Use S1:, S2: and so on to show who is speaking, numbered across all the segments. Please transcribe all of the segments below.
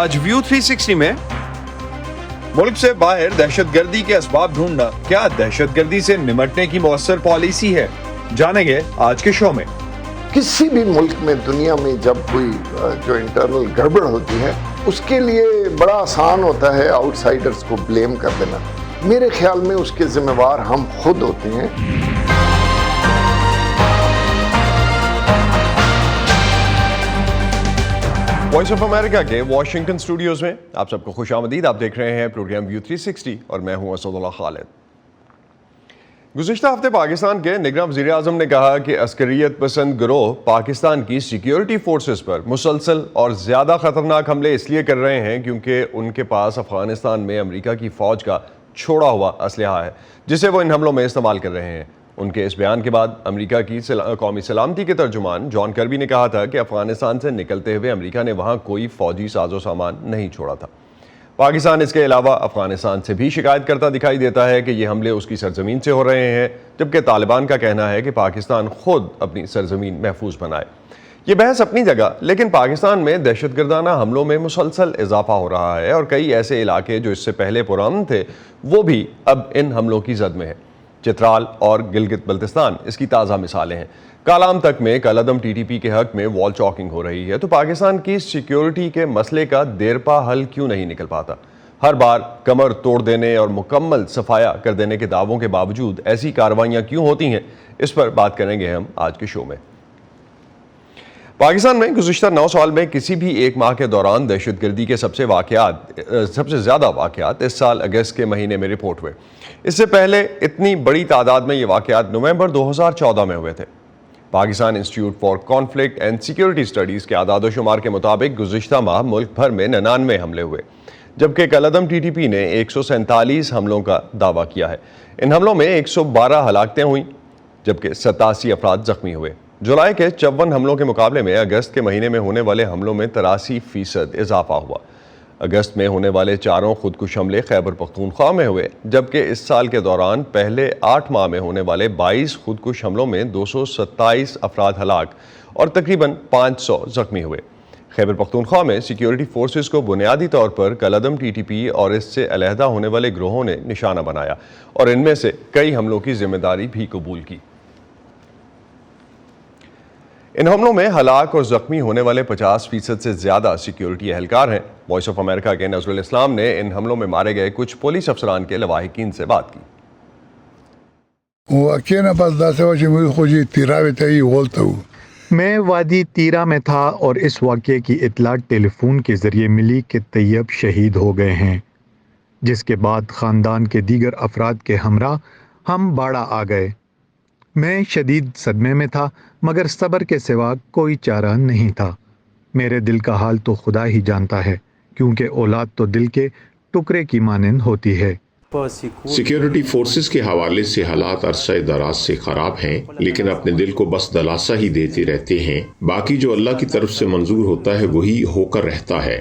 S1: آج ویو 360 میں ملک سے باہر دہشت گردی کے اسباب ڈھونڈنا کیا دہشت گردی سے نمٹنے کی مؤثر پالیسی ہے، جانیں گے آج کے شو میں۔
S2: کسی بھی ملک میں دنیا میں جب کوئی جو انٹرنل گڑبڑ ہوتی ہے اس کے لیے بڑا آسان ہوتا ہے آؤٹ سائڈرز کو بلیم کر دینا۔ میرے خیال میں اس کے ذمہ وار ہم خود ہوتے ہیں۔
S3: وائس آف امریکہ کے واشنگٹن اسٹوڈیوز میں آپ سب کو خوش آمدید۔ آپ دیکھ رہے ہیں پروگرام ویو 360 اور میں ہوں اسد اللہ خالد۔ گزشتہ ہفتے پاکستان کے نگراں وزیر اعظم نے کہا کہ عسکریت پسند گروہ پاکستان کی سیکیورٹی فورسز پر مسلسل اور زیادہ خطرناک حملے اس لیے کر رہے ہیں کیونکہ ان کے پاس افغانستان میں امریکہ کی فوج کا چھوڑا ہوا اسلحہ ہے جسے وہ ان حملوں میں استعمال کر رہے ہیں۔ ان کے اس بیان کے بعد امریکہ کی قومی سلامتی کے ترجمان جان کربی نے کہا تھا کہ افغانستان سے نکلتے ہوئے امریکہ نے وہاں کوئی فوجی ساز و سامان نہیں چھوڑا تھا۔ پاکستان اس کے علاوہ افغانستان سے بھی شکایت کرتا دکھائی دیتا ہے کہ یہ حملے اس کی سرزمین سے ہو رہے ہیں، جبکہ طالبان کا کہنا ہے کہ پاکستان خود اپنی سرزمین محفوظ بنائے۔ یہ بحث اپنی جگہ، لیکن پاکستان میں دہشت گردانہ حملوں میں مسلسل اضافہ ہو رہا ہے اور کئی ایسے علاقے جو اس سے پہلے پرامن تھے وہ بھی اب ان حملوں کی زد میں ہیں۔ چترال اور گلگت بلتستان اس کی تازہ مثالیں ہیں۔ کالام تک میں کالعدم ٹی ٹی پی کے حق میں وال چاکنگ ہو رہی ہے تو پاکستان کی سیکیورٹی کے مسئلے کا دیرپا حل کیوں نہیں نکل پاتا؟ ہر بار کمر توڑ دینے اور مکمل صفایا کر دینے کے دعووں کے باوجود ایسی کارروائیاں کیوں ہوتی ہیں، اس پر بات کریں گے ہم آج کے شو میں۔ پاکستان میں گزشتہ 9 سال میں کسی بھی ایک ماہ کے دوران دہشت گردی کے سب سے زیادہ واقعات اس سال اگست کے مہینے میں رپورٹ ہوئے۔ اس سے پہلے اتنی بڑی تعداد میں یہ واقعات نومبر 2014 میں ہوئے تھے۔ Pakistan institute for conflict and security studies کے اعداد و شمار کے مطابق گزشتہ ماہ ملک بھر میں 99 حملے ہوئے، جبکہ کالعدم ٹی ٹی پی نے 147 حملوں کا دعویٰ کیا ہے۔ ان حملوں میں 112 ہلاکتیں ہوئیں جبکہ 87 افراد زخمی ہوئے۔ جولائی کے 54 حملوں کے مقابلے میں اگست کے مہینے میں ہونے والے حملوں میں 83% اضافہ ہوا۔ اگست میں ہونے والے 4 خودکش حملے خیبر پختونخوا میں ہوئے، جبکہ اس سال کے دوران پہلے 8 ماہ میں ہونے والے 22 خودکش حملوں میں 227 افراد ہلاک اور تقریباً 500 زخمی ہوئے۔ خیبر پختونخوا میں سیکیورٹی فورسز کو بنیادی طور پر کالعدم ٹی ٹی پی اور اس سے علیحدہ ہونے والے گروہوں نے نشانہ بنایا اور ان میں سے کئی حملوں کی ذمہ داری بھی قبول کی۔ ان حملوں میں ہلاک اور زخمی ہونے والے 50% سے زیادہ سیکیورٹی اہلکار ہیں۔ وائس آف امریکہ کے نظر الاسلام نے ان حملوں میں مارے گئے کچھ پولیس افسران کے لواحقین سے بات کی۔
S4: میں وادی تیرا میں تھا اور اس واقعے کی اطلاع ٹیلی فون کے ذریعے ملی کہ طیب شہید ہو گئے ہیں، جس کے بعد خاندان کے دیگر افراد کے ہمراہ ہم باڑہ آ گئے۔ میں شدید صدمے میں تھا مگر صبر کے سوا کوئی چارہ نہیں تھا۔ میرے دل کا حال تو خدا ہی جانتا ہے، کیونکہ اولاد تو دل کے ٹکڑے کی مانند ہوتی ہے۔
S5: سیکیورٹی فورسز کے حوالے سے حالات عرصہ دراز سے خراب ہیں، لیکن اپنے دل کو بس دلاسا ہی دیتے رہتے ہیں۔ باقی جو اللہ کی طرف سے منظور ہوتا ہے وہی ہو کر رہتا ہے۔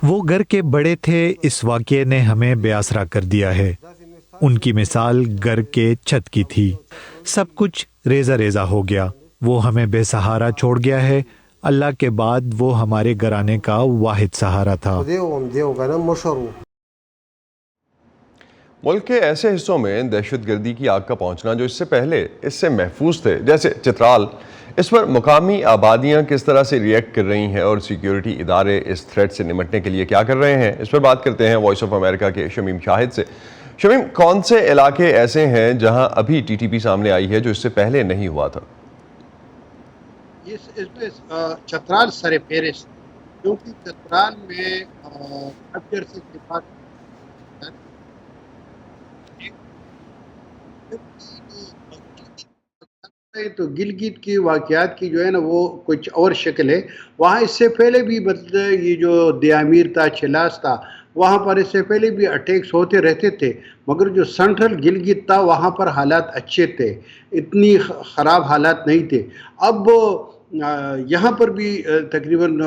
S4: وہ گھر کے بڑے تھے، اس واقعے نے ہمیں بے آسرا کر دیا ہے۔ ان کی مثال گھر کے چھت کی تھی۔ سب کچھ ریزہ ریزہ ہو گیا۔ وہ ہمیں بے سہارا چھوڑ گیا ہے۔ اللہ کے بعد وہ ہمارے گھرانے کا واحد سہارا تھا۔
S3: ملک کے ایسے حصوں میں دہشت گردی کی آگ کا پہنچنا جو اس سے پہلے اس سے محفوظ تھے، جیسے چترال، اس پر مقامی آبادیاں کس طرح سے ریئیکٹ کر رہی ہیں اور سیکیورٹی ادارے اس تھریٹ سے نمٹنے کے لیے کیا کر رہے ہیں، اس پر بات کرتے ہیں وائس آف امریکہ کے شمیم شاہد سے۔ شمیم، کون سے علاقے ایسے ہیں جہاں ابھی ٹی ٹی پی سامنے آئی ہے جو اس سے پہلے نہیں ہوا تھا؟
S6: چترال سر فہرست، کیونکہ چترال میں ابجر سے اتفاق تو گلگت کی واقعات کی جو ہے نا وہ کچھ اور شکل ہے۔ وہاں اس سے پہلے بھی یہ جو دیامیر تھا، چلاس تھا، وہاں پر اس سے پہلے بھی اٹیکس ہوتے رہتے تھے، مگر جو سینٹرل گلگت تھا وہاں پر حالات اچھے تھے، اتنی خراب حالات نہیں تھے۔ اب یہاں پر بھی تقریباً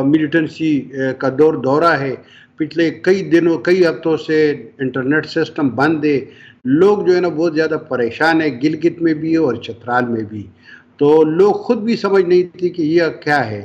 S6: ملیٹنسی کا دورہ ہے۔ پچھلے کئی ہفتوں سے انٹرنیٹ سسٹم بند ہے، لوگ جو ہے نا بہت زیادہ پریشان ہے، گلگت میں بھی اور چترال میں بھی۔ تو لوگ خود بھی سمجھ نہیں تھی کہ یہ کیا ہے۔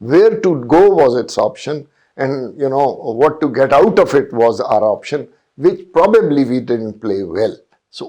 S2: where to go was its option, and what to get out of it was our option, which probably we didn't play well. So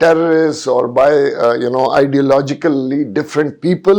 S2: terrorists or by ideologically different people?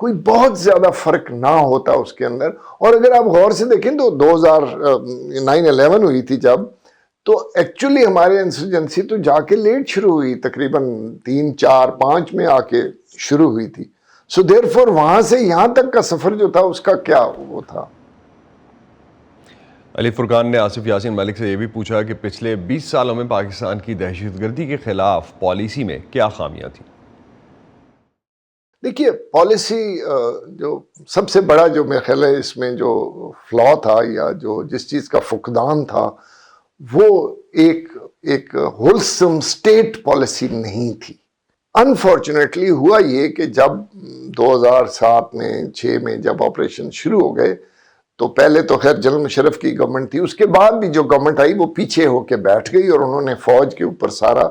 S2: کوئی بہت زیادہ فرق نہ ہوتا اس کے اندر. اور اگر آپ غور سے دیکھیں تو 9/11 ہوئی تھی جب, تو ایکچولی ہمارے انسرجنسی تو جا کے لیٹ شروع ہوئی, تقریباً 3, 4, 5 میں آ کے شروع ہوئی تھی. سو دیر فور وہاں سے یہاں تک کا سفر جو تھا اس کا کیا وہ تھا.
S3: علی فرقان نے آصف یاسین ملک سے یہ بھی پوچھا کہ پچھلے 20 سالوں میں پاکستان کی دہشت گردی کے خلاف پالیسی میں کیا خامیاں تھیں؟
S2: دیکھیے پالیسی جو سب سے بڑا جو میرے خیال ہے اس میں جو فلا تھا یا جو جس چیز کا فقدان تھا وہ ایک ہولسم سٹیٹ پالیسی نہیں تھی. انفارچونیٹلی ہوا یہ کہ جب 2007 میں 6 میں جب آپریشن شروع ہو گئے تو پہلے تو خیر جنرل مشرف کی گورنمنٹ تھی, اس کے بعد بھی جو گورنمنٹ آئی وہ پیچھے ہو کے بیٹھ گئی اور انہوں نے فوج کے اوپر سارا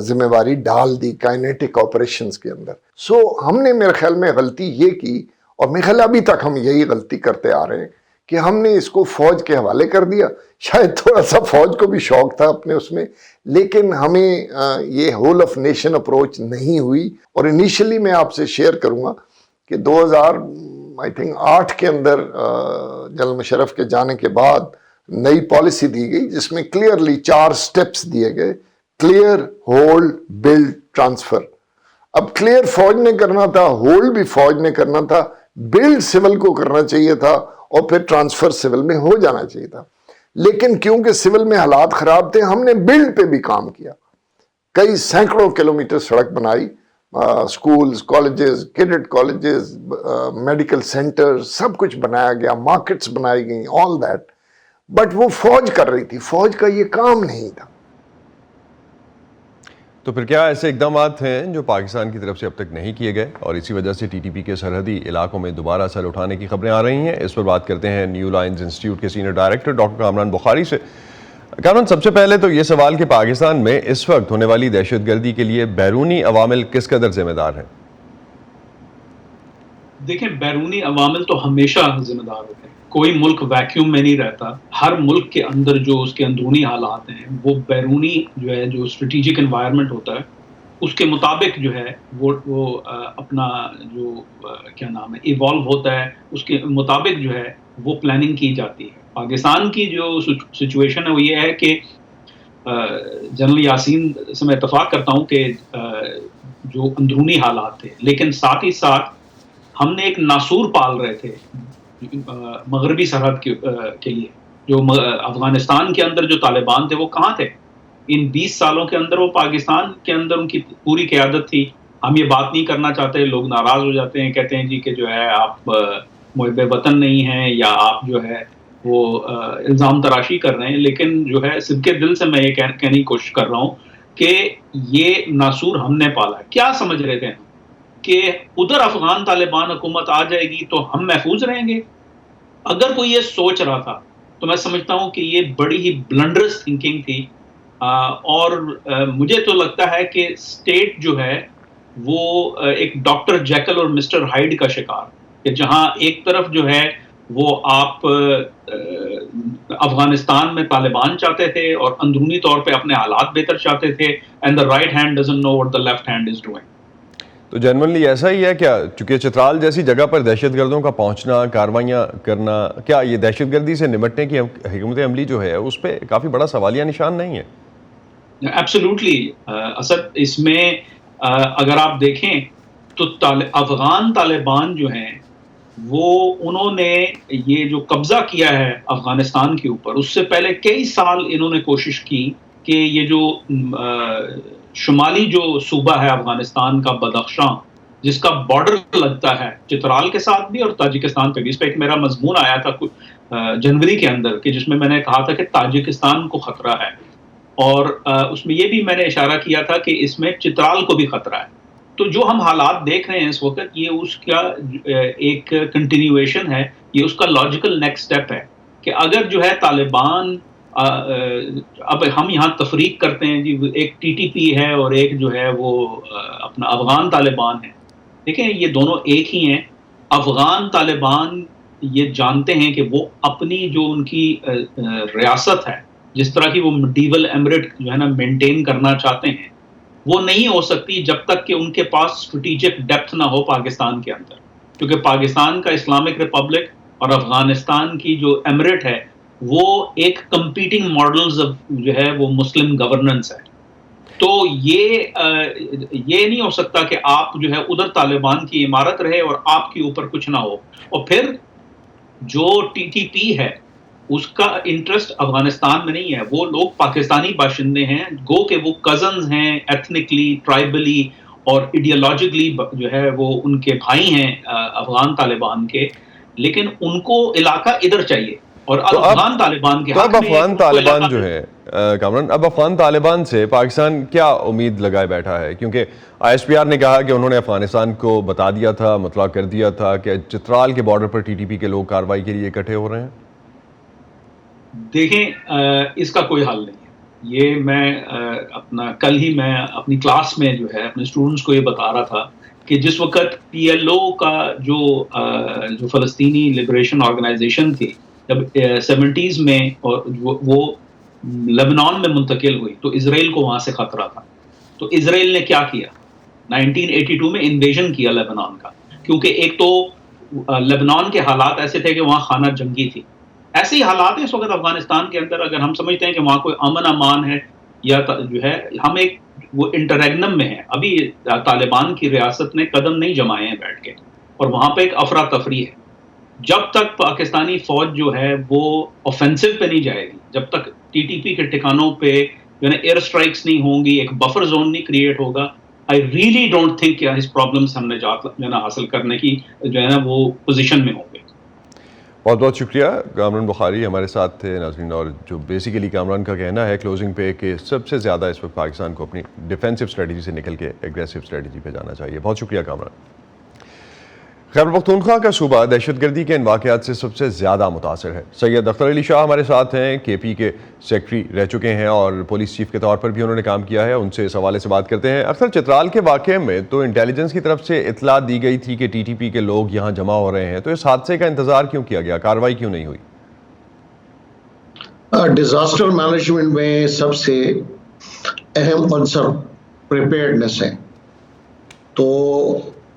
S2: ذمہ داری ڈال دی کائنیٹک آپریشنز کے اندر. سو ہم نے میرے خیال میں غلطی یہ کی, اور میرے خیال ابھی تک ہم یہی غلطی کرتے آ رہے ہیں کہ ہم نے اس کو فوج کے حوالے کر دیا. شاید تھوڑا سا فوج کو بھی شوق تھا اپنے اس میں, لیکن ہمیں یہ ہول آف نیشن اپروچ نہیں ہوئی. اور انیشلی میں آپ سے شیئر کروں گا کہ 2008 کے اندر جنرل مشرف کے جانے کے بعد نئی پالیسی دی گئی جس میں کلیئرلی 4 سٹیپس دیے گئے: کلیئر، ہولڈ، بلڈ، ٹرانسفر. اب کلیئر فوج نے کرنا تھا, ہولڈ بھی فوج نے کرنا تھا, بلڈ سول کو کرنا چاہیے تھا, اور پھر ٹرانسفر سول میں ہو جانا چاہیے تھا. لیکن کیونکہ سول میں حالات خراب تھے ہم نے بلڈ پہ بھی کام کیا. کئی سینکڑوں کلومیٹر سڑک بنائی, schools, colleges, cadet colleges, medical centre, سب کچھ بنایا گیا, مارکیٹس بنائی گئیں, آل دیٹ. بٹ وہ فوج کر رہی تھی, فوج کا یہ کام نہیں تھا.
S3: تو پھر کیا ایسے اقدامات ہیں جو پاکستان کی طرف سے اب تک نہیں کیے گئے اور اسی وجہ سے TTP کے سرحدی علاقوں میں دوبارہ سر اٹھانے کی خبریں آ رہی ہیں؟ اس پر بات کرتے ہیں نیو لائنز انسٹیٹیوٹ کے سینئر ڈائریکٹر ڈاکٹر کامران بخاری سے. کامران، سب سے پہلے تو یہ سوال کہ پاکستان میں اس وقت ہونے والی دہشت گردی کے لیے بیرونی عوامل کس قدر ذمہ دار ہیں؟
S7: دیکھیں، بیرونی عوامل تو ہمیشہ ذمہ دار ہوتے ہیں. کوئی ملک ویکیوم میں نہیں رہتا. ہر ملک کے اندر جو اس کے اندرونی حالات ہیں وہ بیرونی جو ہے جو اسٹریٹجک انوائرمنٹ ہوتا ہے اس کے مطابق جو ہے وہ اپنا جو کیا نام ہے ایوالو ہوتا ہے, اس کے مطابق جو ہے وہ پلاننگ کی جاتی ہے. پاکستان کی جو سچویشن ہے وہ یہ ہے کہ جنرل یاسین سے میں اتفاق کرتا ہوں کہ جو اندرونی حالات تھے, لیکن ساتھ ہی ساتھ ہم نے ایک ناسور پال رہے تھے مغربی سرحد کے لیے. جو افغانستان کے اندر جو طالبان تھے وہ کہاں تھے ان 20 سالوں کے اندر؟ وہ پاکستان کے اندر ان کی پوری قیادت تھی. ہم یہ بات نہیں کرنا چاہتے, لوگ ناراض ہو جاتے ہیں, کہتے ہیں جی کہ جو ہے آپ محب وطن نہیں ہیں یا آپ جو ہے وہ الزام تراشی کر رہے ہیں. لیکن جو ہے صدق دل سے میں یہ کہنے کی کوشش کر رہا ہوں کہ یہ ناسور ہم نے پالا ہے. کیا سمجھ رہے تھے کہ ادھر افغان طالبان حکومت آ جائے گی تو ہم محفوظ رہیں گے؟ اگر کوئی یہ سوچ رہا تھا تو میں سمجھتا ہوں کہ یہ بڑی ہی بلنڈرس تھنکنگ تھی. اور مجھے تو لگتا ہے کہ اسٹیٹ جو ہے وہ ایک ڈاکٹر جیکل اور مسٹر ہائیڈ کا شکار, کہ جہاں ایک طرف جو ہے وہ آپ افغانستان میں طالبان چاہتے تھے اور اندرونی طور پہ اپنے حالات بہتر چاہتے تھے, and the right hand doesn't know what the left hand is doing.
S3: تو جنرلی ایسا ہی ہے کیا؟ چونکہ چترال جیسی جگہ پر دہشت گردوں کا پہنچنا, کاروائیاں کرنا, کیا یہ دہشت گردی سے نمٹنے کی حکمت عملی جو ہے اس پہ کافی بڑا سوالیہ نشان نہیں ہے؟
S7: ایبسلیوٹلی اسد, اس میں اگر آپ دیکھیں تو افغان طالبان جو ہیں وہ انہوں نے یہ جو قبضہ کیا ہے افغانستان کے اوپر, اس سے پہلے کئی سال انہوں نے کوشش کی کہ یہ جو شمالی جو صوبہ ہے افغانستان کا بدخشاں, جس کا بارڈر لگتا ہے چترال کے ساتھ بھی اور تاجکستان پہ بھی, اس پہ ایک میرا مضمون آیا تھا جنوری کے اندر کہ جس میں میں نے کہا تھا کہ تاجکستان کو خطرہ ہے, اور اس میں یہ بھی میں نے اشارہ کیا تھا کہ اس میں چترال کو بھی خطرہ ہے. تو جو ہم حالات دیکھ رہے ہیں اس وقت یہ اس کا ایک کنٹینیویشن ہے, یہ اس کا لاجیکل نیکسٹ سٹیپ ہے کہ اگر جو ہے طالبان, اب ہم یہاں تفریق کرتے ہیں جی ایک TTP ہے اور ایک جو ہے وہ اپنا افغان طالبان ہے. دیکھیں یہ دونوں ایک ہی ہیں. افغان طالبان یہ جانتے ہیں کہ وہ اپنی جو ان کی ریاست ہے, جس طرح کی وہ مڈیول ایمریٹ جو ہے نا مینٹین کرنا چاہتے ہیں, وہ نہیں ہو سکتی جب تک کہ ان کے پاس اسٹریٹجک ڈیپتھ نہ ہو پاکستان کے اندر. کیونکہ پاکستان کا اسلامک ریپبلک اور افغانستان کی جو ایمریٹ ہے وہ ایک کمپیٹنگ ماڈلز جو ہے وہ مسلم گورننس ہے. تو یہ نہیں ہو سکتا کہ آپ جو ہے ادھر طالبان کی عمارت رہے اور آپ کے اوپر کچھ نہ ہو. اور پھر جو ٹی ٹی پی ہے اس کا انٹرسٹ افغانستان میں نہیں ہے. وہ لوگ پاکستانی باشندے ہیں, گو کہ وہ کزنز ہیں ایتھنکلی, ٹرائبلی اور ایڈیالوجیکلی جو ہے وہ ان کے بھائی ہیں افغان طالبان کے, لیکن ان کو علاقہ ادھر چاہیے. اور افغان طالبان کے
S3: اب افغان طالبان جو ہے کامران, اب افغان طالبان سے پاکستان کیا امید لگائے بیٹھا ہے؟ کیونکہ آئی ایس پی آر نے کہا کہ انہوں نے افغانستان کو بتا دیا تھا, مطلع کر دیا تھا کہ چترال کے بارڈر پر ٹی ٹی پی کے لوگ کارروائی کے لیے اکٹھے ہو رہے ہیں.
S7: دیکھیں اس کا کوئی حل نہیں ہے. یہ میں کل ہی میں اپنی کلاس میں جو ہے اپنے اسٹوڈنٹس کو یہ بتا رہا تھا کہ جس وقت پی ایل او کا جو فلسطینی لبریشن آرگنائزیشن تھی, جب 70s میں وہ لبنان میں منتقل ہوئی تو اسرائیل کو وہاں سے خطرہ تھا. تو اسرائیل نے کیا کیا, 1982 میں انویژن کیا لبنان کا, کیونکہ ایک تو لبنان کے حالات ایسے تھے کہ وہاں خانہ جنگی تھی. ایسے ہی حالات ہیں اس وقت افغانستان کے اندر. اگر ہم سمجھتے ہیں کہ وہاں کوئی امن امان ہے یا جو ہے ہم ایک وہ انٹریگنم میں ہیں, ابھی طالبان کی ریاست نے قدم نہیں جمائے ہیں بیٹھ کے, اور وہاں پہ ایک افراتفری ہے. جب تک پاکستانی فوج جو ہے وہ آفینسو پہ نہیں جائے گی, جب تک ٹی ٹی پی کے ٹھکانوں پہ جو ہے ایئر اسٹرائکس نہیں ہوں گی, ایک بفر زون نہیں کریٹ ہوگا, آئی ریئلی ڈونٹ تھنک کہ اس پرابلمس ہم نے جو ہے نا حاصل کرنے کی جو ہے نا وہ پوزیشن میں ہوں گے.
S3: بہت بہت شکریہ. کامران بخاری ہمارے ساتھ تھے ناظرین, اور جو بیسیکلی کامران کا کہنا ہے کلوزنگ پہ کہ سب سے زیادہ اس وقت پاکستان کو اپنی ڈیفینسو اسٹریٹجی سے نکل کے ایگریسو اسٹریٹجی پہ جانا چاہیے. بہت شکریہ کامران. خیبر پختونخوا کا صوبہ دہشت گردی کے ان واقعات سے سب سے زیادہ متاثر ہے. سید اختر علی شاہ ہمارے ساتھ ہیں, کے پی کے سیکرٹری رہ چکے ہیں اور پولیس چیف کے طور پر بھی انہوں نے کام کیا ہے. ان سے اس حوالے سے بات کرتے ہیں. اکثر چترال کے واقعے میں تو انٹیلیجنس کی طرف سے اطلاع دی گئی تھی کہ ٹی ٹی پی کے لوگ یہاں جمع ہو رہے ہیں, تو اس حادثے کا انتظار کیوں کیا گیا, کارروائی کیوں نہیں ہوئی؟
S8: ڈیزاسٹر مینجمنٹ میں سب سے اہم عنصر پریپیئرڈنس ہے. تو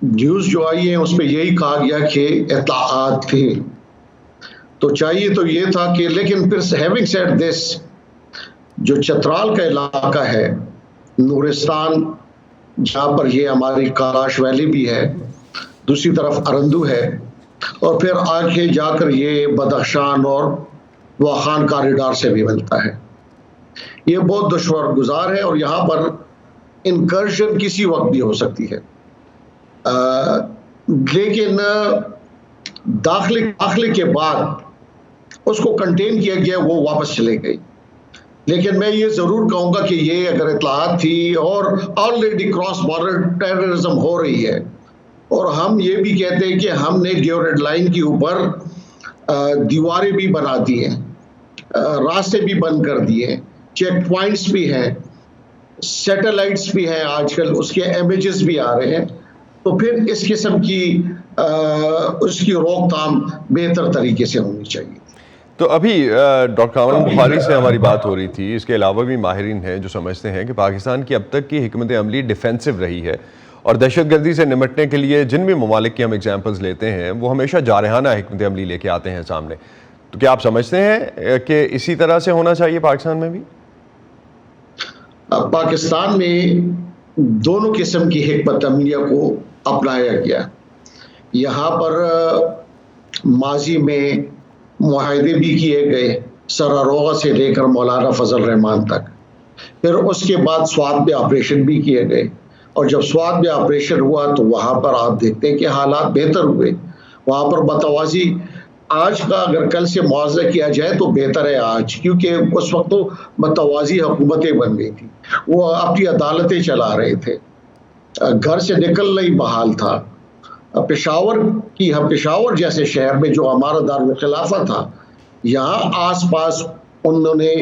S8: نیوز جو آئی ہے اس پہ یہی کہا گیا کہ اطلاعات تھے, تو چاہیے تو یہ تھا کہ, لیکن پھر ہیونگ سیڈ دس, جو چترال کا علاقہ ہے, نورستان جہاں پر یہ ہماری کالاش ویلی بھی ہے, دوسری طرف ارندو ہے, اور پھر آگے جا کر یہ بدخشان اور واخان کاریڈار سے بھی ملتا ہے. یہ بہت دشوار گزار ہے اور یہاں پر انکرشن کسی وقت بھی ہو سکتی ہے. لیکن داخلے کے بعد اس کو کنٹین کیا گیا, وہ واپس چلے گئی. لیکن میں یہ ضرور کہوں گا کہ یہ اگر اطلاعات تھی اور آلریڈی کراس بارڈر ٹیررزم ہو رہی ہے, اور ہم یہ بھی کہتے ہیں کہ ہم نے گیو ریڈ لائن کے اوپر دیواریں بھی بنا دی ہیں, راستے بھی بند کر دیے, چیک پوائنٹس بھی ہیں, سیٹلائٹس بھی ہیں, آج کل اس کے امیجز بھی آ رہے ہیں, تو پھر اس قسم کی اس کی روک تھام بہتر طریقے سے ہونی چاہیے.
S3: تو ابھی ڈاکٹر کامران بخاری سے ہماری بات ہو رہی تھی, اس کے علاوہ بھی ماہرین ہیں جو سمجھتے ہیں کہ پاکستان کی اب تک کی حکمت عملی ڈیفینسو رہی ہے, اور دہشت گردی سے نمٹنے کے لیے جن بھی ممالک کی ہم ایگزامپلز لیتے ہیں وہ ہمیشہ جارحانہ حکمت عملی لے کے آتے ہیں سامنے. تو کیا آپ سمجھتے ہیں کہ اسی طرح سے ہونا چاہیے پاکستان میں بھی؟
S8: پاکستان میں دونوں قسم کی حکمت عملیہ کو اپنایا گیا. یہاں پر ماضی میں معاہدے بھی کیے گئے, سراروغہ سے لے کر مولانا فضل الرحمان تک. پھر اس کے بعد سوات میں آپریشن بھی کیے گئے, اور جب سوات میں آپریشن ہوا تو وہاں پر آپ دیکھتے ہیں کہ حالات بہتر ہوئے. وہاں پر متوازی آج کا اگر کل سے موازنہ کیا جائے تو بہتر ہے آج, کیونکہ اس وقت تو متوازی حکومتیں بن گئی تھی, وہ اپنی عدالتیں چلا رہے تھے, گھر سے نکلنا ہی بحال تھا. پشاور جیسے شہر میں جو ہمارا دارالخلافہ تھا, یہاں آس پاس انہوں نے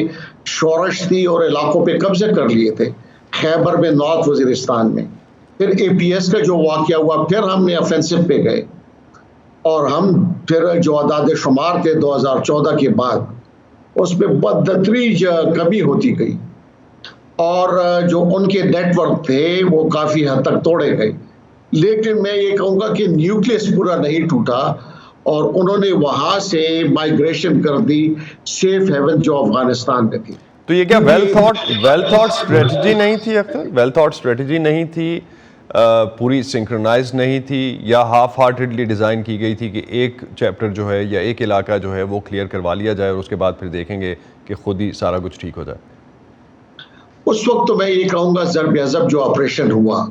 S8: شورش تھی اور علاقوں پہ قبضے کر لیے تھے. خیبر میں, نارتھ وزیرستان میں, پھر اے پی ایس کا جو واقعہ ہوا, پھر ہم نے آفینسو پہ گئے, اور ہم پھر جو اعداد شمار تھے 2014 کے بعد اس پہ بدتدریج کمی ہوتی گئی, اور جو ان کے نیٹ ورک تھے وہ کافی حد تک توڑے گئے. لیکن میں یہ کہوں گا کہ نیوکلیس پورا نہیں ٹوٹا اور انہوں نے وہاں سے مائگریشن کر دی سیف ہیون جو افغانستان میں تھی.
S3: تو یہ کیا ویل تھاٹ اسٹریٹجی نہیں تھی اختر؟ ویل تھاٹ اسٹریٹجی نہیں تھی، پوری سنکرونائز نہیں تھی، یا ہاف ہارٹیڈلی ڈیزائن کی گئی تھی کہ ایک چیپٹر جو ہے یا ایک علاقہ جو ہے وہ کلیئر کروا لیا جائے اور اس کے بعد پھر دیکھیں گے کہ خود ہی سارا کچھ ٹھیک ہو جائے؟
S8: اس وقت تو میں یہ کہوں گا ضرب عضب جو آپریشن ہوا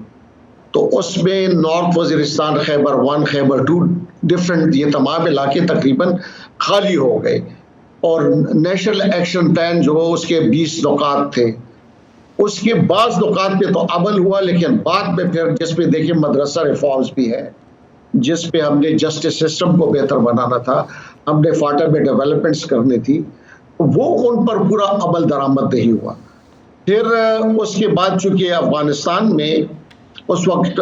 S8: تو اس میں نارتھ وزیرستان، خیبر 1 خیبر 2 ڈفرینٹ یہ تمام علاقے تقریباً خالی ہو گئے اور نیشنل ایکشن پلان جو اس کے 20 نکات تھے، اس کے بعض نکات پہ تو عمل ہوا، لیکن بعد میں پھر جس پہ دیکھیں مدرسہ ریفارمز بھی ہے، جس پہ ہم نے جسٹس سسٹم کو بہتر بنانا تھا، ہم نے فاٹا میں ڈیولپمنٹس کرنی تھی، وہ ان پر پورا عمل درآمد نہیں ہوا. پھر اس کے بعد چونکہ افغانستان میں اس وقت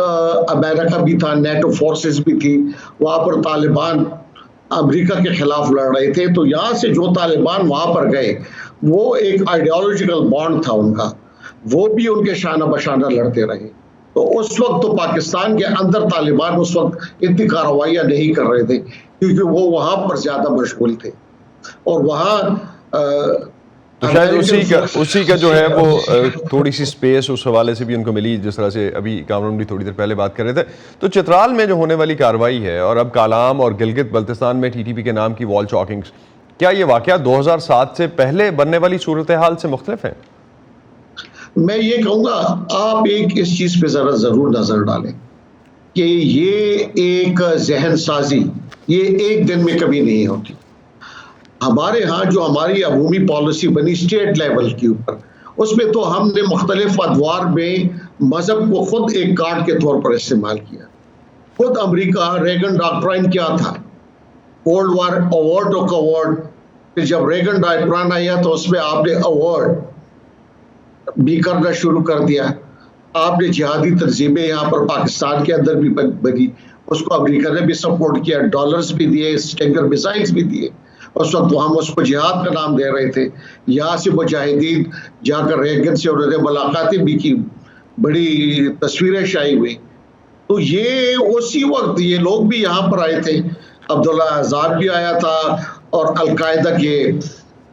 S8: امریکہ بھی تھا، نیٹو فورسز بھی تھی، وہاں پر طالبان امریکہ کے خلاف لڑ رہے تھے، تو یہاں سے جو طالبان وہاں پر گئے وہ ایک آئیڈیالوجیکل بانڈ تھا ان کا، وہ بھی ان کے شانہ بشانہ لڑتے رہے. تو اس وقت تو پاکستان کے اندر طالبان اس وقت اتنی کارروائیاں نہیں کر رہے تھے کیونکہ وہ وہاں پر زیادہ مشغول تھے اور وہاں
S3: تو شاید اسی کا جو ہے وہ تھوڑی سی سپیس اس حوالے سے بھی ان کو ملی، جس طرح سے ابھی کامران بھی تھوڑی دیر پہلے بات کر رہے تھے. تو چترال میں جو ہونے والی کارروائی ہے اور اب کالام اور گلگت بلتستان میں ٹی ٹی پی کے نام کی وال چاکنگز، کیا یہ واقعہ 2007 سے پہلے بننے والی صورتحال سے مختلف ہیں؟
S8: میں یہ کہوں گا آپ ایک اس چیز پہ ضرور نظر ڈالیں کہ یہ ایک ذہن سازی یہ ایک دن میں کبھی نہیں ہوتی. ہمارے ہاں جو ہماری عمومی پالیسی بنی اسٹیٹ لیول کے اوپر، اس میں تو ہم نے مختلف ادوار میں مذہب کو خود ایک کارڈ کے طور پر استعمال کیا. خود امریکہ ریگن ڈاکٹرائن کیا تھا، cold war award of award, پھر جب ریگن ڈاکٹرائن آیا تو اس میں آپ نے ایوارڈ بھی کرنا شروع کر دیا. آپ نے جہادی تنظیمیں یہاں پر پاکستان کے اندر بھی بنی، اس کو امریکہ نے بھی سپورٹ کیا، ڈالرز بھی دیے، اسٹینگر میزائلز بھی دیے. اس وقت ہم اس کو جہاد کا نام دے رہے تھے. یہاں سے مجاہدین جا کر ریگن سے انہوں نے ملاقاتیں بھی کی، بڑی تصویریں شائع ہوئی. تو یہ اسی وقت یہ لوگ بھی یہاں پر آئے تھے، عبداللہ آزاد بھی آیا تھا اور القاعدہ کے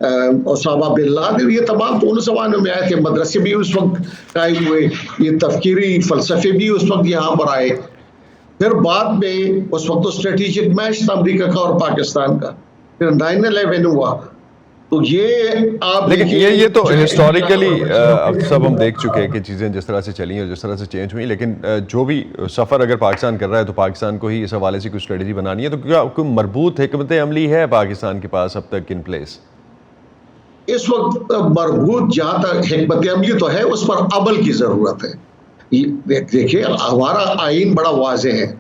S8: اسامہ بن لادن، یہ تمام تو ان زمانوں میں آئے تھے. مدرسے بھی اس وقت قائم ہوئے، یہ تفکیری فلسفے بھی اس وقت یہاں پر آئے. پھر بعد میں اس وقت تو اسٹریٹجک میچ تھا امریکہ کا اور پاکستان کا، پھر 9/11 ہوا. تو یہ آپ
S3: لیکن یہ تو ہسٹوریکلی سب ہم دیکھ چکے ہیں کہ چیزیں جس طرح سے چلیں اور جس طرح سے چینج ہوئیں، لیکن جو بھی سفر اگر پاکستان کر رہا ہے تو پاکستان کو ہی اس حوالے سے کوئی اسٹریٹجی بنانی ہے. تو کیا کوئی مربوط حکمت عملی ہے پاکستان کے پاس اب تک ان پلیس؟
S8: اس وقت مربوط جہاں تک حکمت عملی تو ہے، اس پر عمل کی ضرورت ہے. دیکھیے ہمارا آئین بڑا واضح ہے.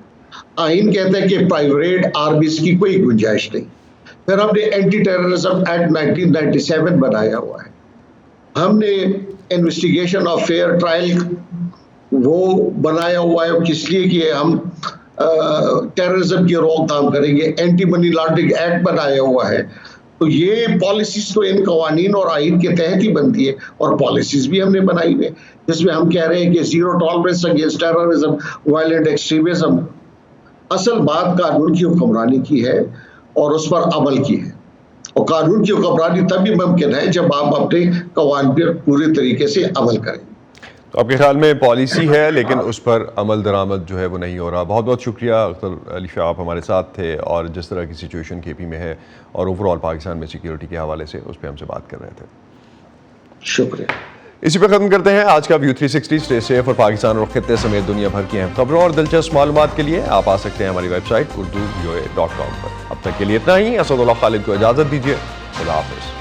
S8: آئین کہتا ہے کہ پرائیویٹ آرمیز کی کوئی گنجائش نہیں. پھر ہم نے اینٹی ٹیررزم ایکٹ 1997 بنایا ہوا ہے. ہم نے انویسٹیگیشن آف فیئر ٹرائل وہ بنایا ہوا ہے کس لیے کہ ہم ٹیررزم کی روک تھام کریں گے. اینٹی منی لانڈرنگ ایکٹ بنایا ہوا ہے. تو یہ پالیسیز تو ان قوانین اور آئین کے تحت ہی بنتی ہے، اور پالیسیز بھی ہم نے بنائی ہوئی جس میں ہم کہہ رہے ہیں کہ zero tolerance against terrorism, violent extremism. اصل بات قانون کی حکمرانی کی ہے اور اس پر عمل کی ہے، اور قانون کی حکمرانی تبھی ممکن ہے جب آپ اپنے قوانین پر پورے طریقے سے عمل کریں.
S3: تو آپ کے خیال میں پالیسی ہے لیکن اس پر عمل درآمد جو ہے وہ نہیں ہو رہا. بہت بہت شکریہ اختر علی شاہ، آپ ہمارے ساتھ تھے اور جس طرح کی سچویشن کے پی میں ہے اور اوور آل پاکستان میں سیکیورٹی کے حوالے سے اس پہ ہم سے بات کر رہے تھے.
S8: شکریہ.
S3: اسی پہ ختم کرتے ہیں آج کا ویو 360. اسٹے سیف اور پاکستان اور خطے سمیت دنیا بھر کی اہم خبروں اور دلچسپ معلومات کے لیے آپ آ سکتے ہیں ہماری ویب سائٹ urduvoa.com پر. اب تک کے لیے اتنا ہی. اسد اللہ خالد کو اجازت دیجیے. خدا حافظ.